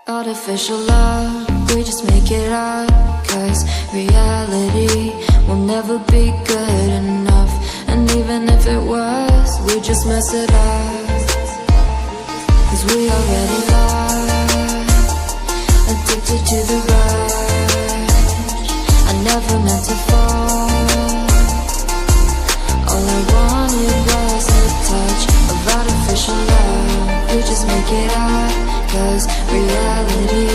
Artificial love, we just make it up, 'cause reality will never be good enough. And even if it was, we just mess it up, 'cause we already lost, addicted to the rush. I never meant to fall. All I wanted was a touch of artificial love. We just make it up, 'cause reality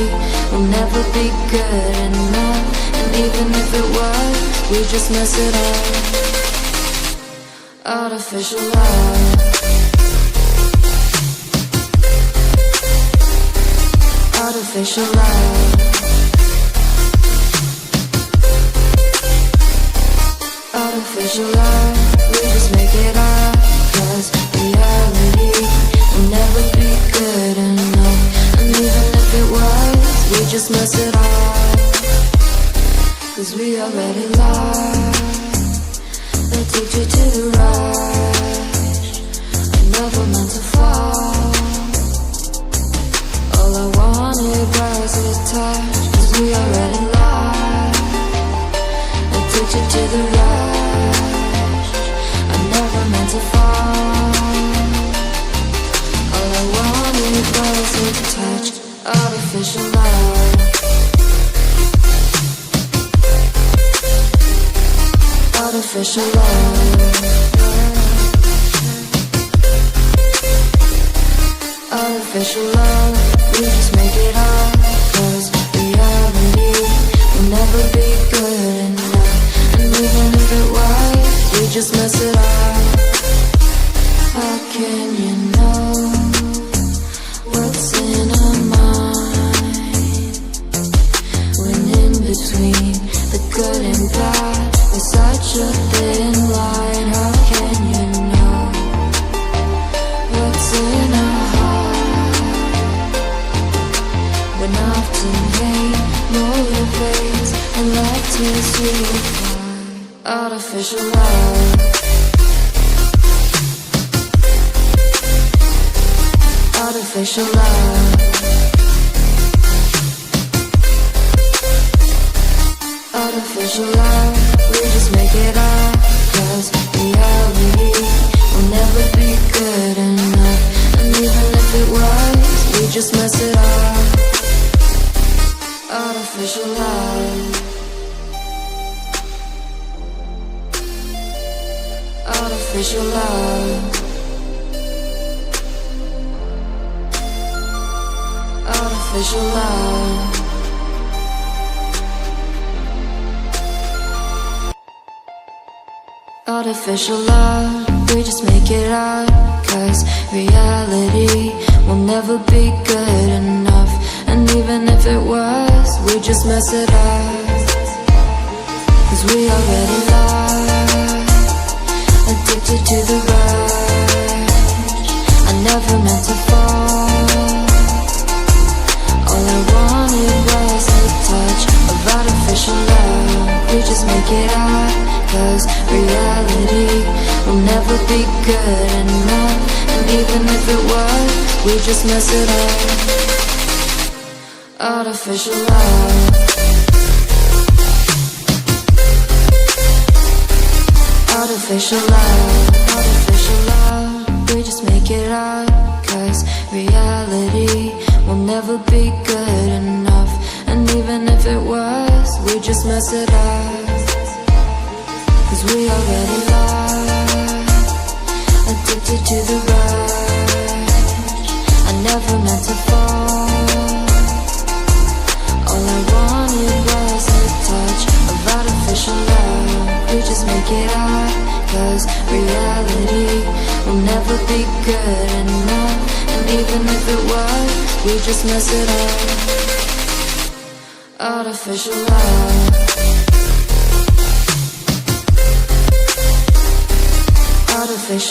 will never be good enough. And even if it was, we just mess it up. Artificial love, artificial love, artificial love. We just make it up, 'cause reality will never be good enough. And even if it was, we just mess it up, 'cause we already lost, addicted to the rush. I never meant to fall. All I wanted was a touch, 'cause we already lost, addicted to the rush. I never meant to fall. All I wanted was a touch, artificial love, artificial love, artificial love. We just make it up, 'cause reality will never be good enough. And even if it was, we just mess it up. How can you know what's in our mind, when in between the good and bad there's such a thin line? How can you know what's in our heart, when often hate motivates and love tears you apart? Artificial love, artificial love, artificial love. We just make it up, 'cause reality will never be good enough. And even if it was, we just mess it up. Artificial love, artificial love, artificial love. Artificial love, we just make it up, 'cause reality will never be good enough. And even if it was, we just mess it up, 'cause we already lost, addicted to the rush. I never meant to fall. All I wanted was a touch of artificial love. We just make it up, 'cause reality will never be good enough. And even if it was, we just mess it up. Artificial love, artificial love, artificial love. We just make it up, 'cause reality will never be good enough. And even if it was, we just mess it up, 'cause we already lost, addicted to the rush. I never meant to fall. All I wanted was a touch of artificial love. We just make it up, 'cause reality will never be good enough. And even if it was, we just mess it up. Artificial love, artificial